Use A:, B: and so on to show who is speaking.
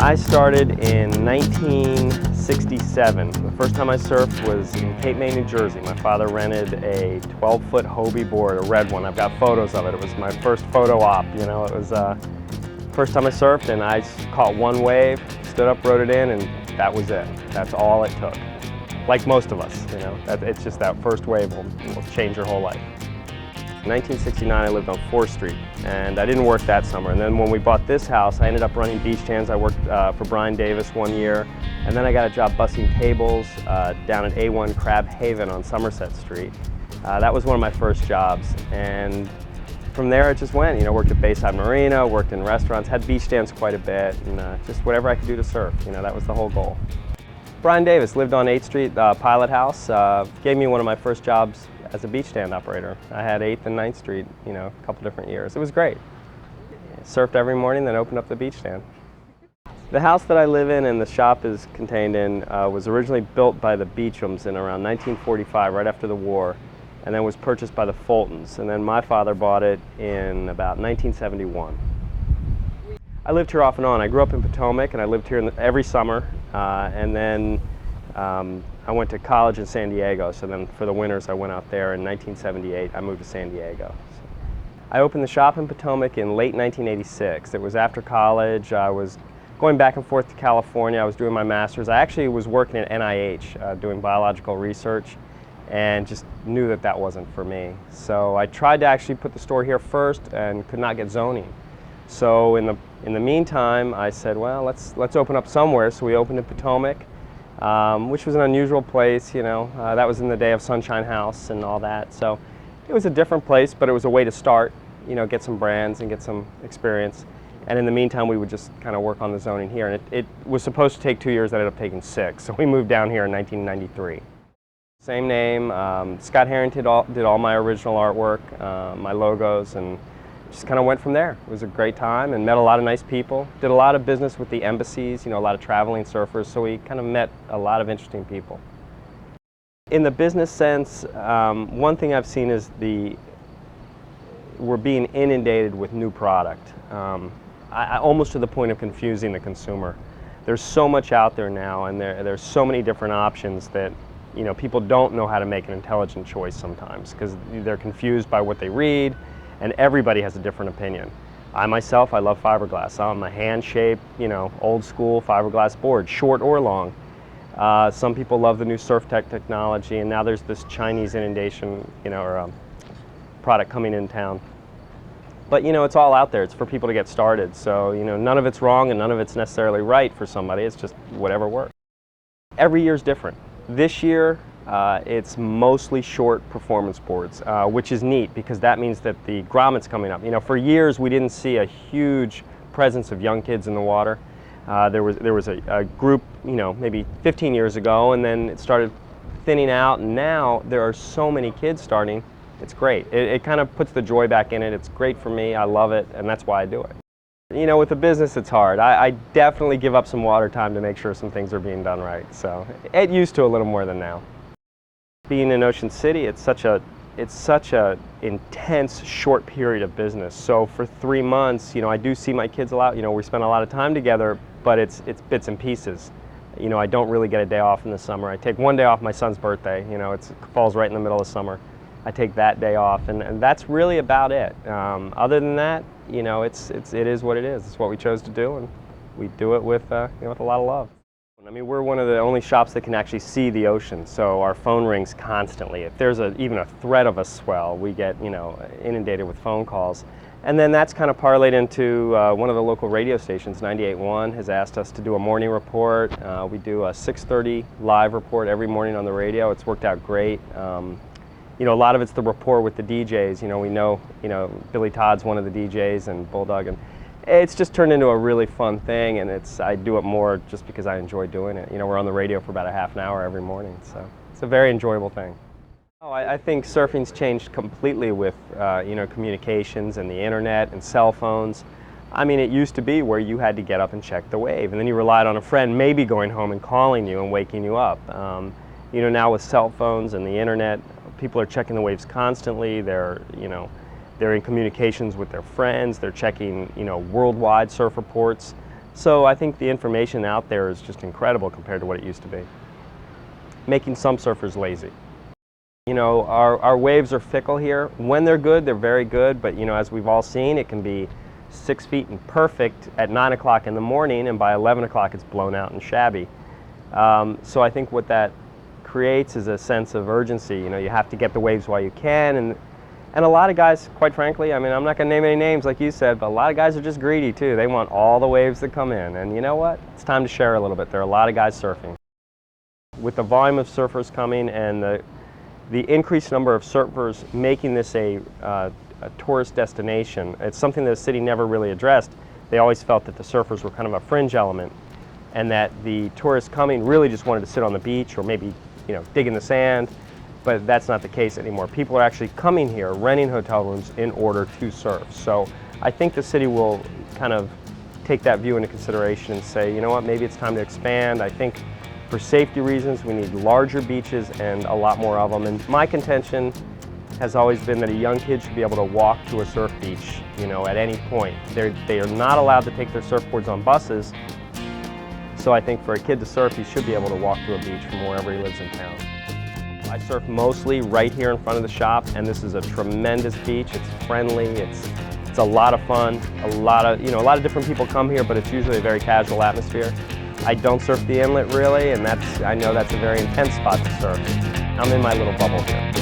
A: I started in 1967. The first time I surfed was in Cape May, New Jersey. My father rented a 12-foot Hobie board, a red one. I've got photos of it. It was my first photo op, you know. It was first time I surfed, and I caught one wave, stood up, rode it in, and that was it. That's all it took. Like most of us, you know. It's just that first wave will change your whole life. In 1969, I lived on 4th Street, and I didn't work that summer. And then when we bought this house, I ended up running beach stands. I worked for Bryon Davis one year, and then I got a job bussing tables down at A1 Crab Haven on Somerset Street. That was one of my first jobs, and from there it just went. You know, worked at Bayside Marina, worked in restaurants, had beach stands quite a bit, and just whatever I could do to surf. You know, that was the whole goal. Bryon Davis lived on 8th Street, Pilot House. Gave me one of my first jobs as a beach stand operator. I had 8th and 9th Street, you know, a couple different years. It was great. Surfed every morning, then opened up the beach stand. The house that I live in and the shop is contained in was originally built by the Beachams in around 1945, right after the war, and then was purchased by the Fultons. And then my father bought it in about 1971. I lived here off and on. I grew up in Potomac, and I lived here every summer, and then I went to college in San Diego, so then for the winters I went out there. In 1978 I moved to San Diego. I opened the shop in Potomac in late 1986. It was after college. I was going back and forth to California. I was doing my master's. I actually was working at NIH doing biological research, and just knew that that wasn't for me. So I tried to actually put the store here first and could not get zoning. So in the meantime I said, well, let's open up somewhere. So we opened in Potomac. Which was an unusual place, you know. That was in the day of Sunshine House and all that. So it was a different place, but it was a way to start, you know, get some brands and get some experience. And in the meantime, we would just kind of work on the zoning here. And it was supposed to take 2 years, it ended up taking 6. So we moved down here in 1993. Same name. Scott Harrington did all my original artwork, my logos, and just kind of went from there. It was a great time and met a lot of nice people. Did a lot of business with the embassies, you know, a lot of traveling surfers, so we kind of met a lot of interesting people. In the business sense, one thing I've seen is we're being inundated with new product, almost to the point of confusing the consumer. There's so much out there now, and there's so many different options that, you know, people don't know how to make an intelligent choice sometimes because they're confused by what they read. And everybody has a different opinion. I myself, I love fiberglass. I'm a hand-shaped, you know, old school fiberglass board, short or long. Some people love the new surf tech technology, and now there's this Chinese inundation, you know, or product coming in town. But you know, it's all out there. It's for people to get started. So you know, none of it's wrong and none of it's necessarily right for somebody. It's just whatever works. Every year's different. This year, it's mostly short performance boards, which is neat because that means that the grommet's coming up. You know, for years we didn't see a huge presence of young kids in the water. There was a group, you know, maybe 15 years ago, and then it started thinning out, and now there are so many kids starting. It's great. It kind of puts the joy back in it. It's great for me. I love it, and that's why I do it. You know, with the business, it's hard. I definitely give up some water time to make sure some things are being done right. So it used to a little more than now. Being in Ocean City, it's such a intense, short period of business. So for 3 months, you know, I do see my kids a lot. You know, we spend a lot of time together, but it's bits and pieces. You know, I don't really get a day off in the summer. I take one day off my son's birthday. You know, it falls right in the middle of summer. I take that day off, and that's really about it. Other than that, you know, it is what it is. It's what we chose to do, and we do it with you know, with a lot of love. I mean, we're one of the only shops that can actually see the ocean, so our phone rings constantly. If there's even a threat of a swell, we get, you know, inundated with phone calls. And then that's kind of parlayed into one of the local radio stations, 98.1, has asked us to do a morning report. We do a 6:30 live report every morning on the radio. It's worked out great. You know, a lot of it's the rapport with the DJs. You know, we know, you know, Billy Todd's one of the DJs and Bulldog, and it's just turned into a really fun thing, and I do it more just because I enjoy doing it. You know, we're on the radio for about a half an hour every morning, so it's a very enjoyable thing. Oh, I think surfing's changed completely with, you know, communications and the internet and cell phones. I mean, it used to be where you had to get up and check the wave, and then you relied on a friend maybe going home and calling you and waking you up. You know, now with cell phones and the internet, people are checking the waves constantly. They're, you know, they're in communications with their friends. They're checking, you know, worldwide surf reports. So I think the information out there is just incredible compared to what it used to be, making some surfers lazy. You know, our waves are fickle here. When they're good, they're very good, but you know, as we've all seen, it can be 6 feet and perfect at 9 o'clock in the morning, and by 11 o'clock it's blown out and shabby. So I think what that creates is a sense of urgency. You know, you have to get the waves while you can, and a lot of guys, quite frankly, I mean, I'm not going to name any names like you said, but a lot of guys are just greedy too. They want all the waves that come in, and you know what? It's time to share a little bit. There are a lot of guys surfing. With the volume of surfers coming and the increased number of surfers making this a tourist destination, it's something that the city never really addressed. They always felt that the surfers were kind of a fringe element, and that the tourists coming really just wanted to sit on the beach or maybe, you know, dig in the sand, but that's not the case anymore. People are actually coming here, renting hotel rooms in order to surf. So I think the city will kind of take that view into consideration and say, you know what, maybe it's time to expand. I think for safety reasons, we need larger beaches and a lot more of them. And my contention has always been that a young kid should be able to walk to a surf beach, you know, at any point. They are not allowed to take their surfboards on buses. So I think for a kid to surf, he should be able to walk to a beach from wherever he lives in town. I surf mostly right here in front of the shop, and this is a tremendous beach. It's friendly, it's a lot of fun. A lot of different people come here, but it's usually a very casual atmosphere. I don't surf the inlet really, and I know that's a very intense spot to surf. I'm in my little bubble here.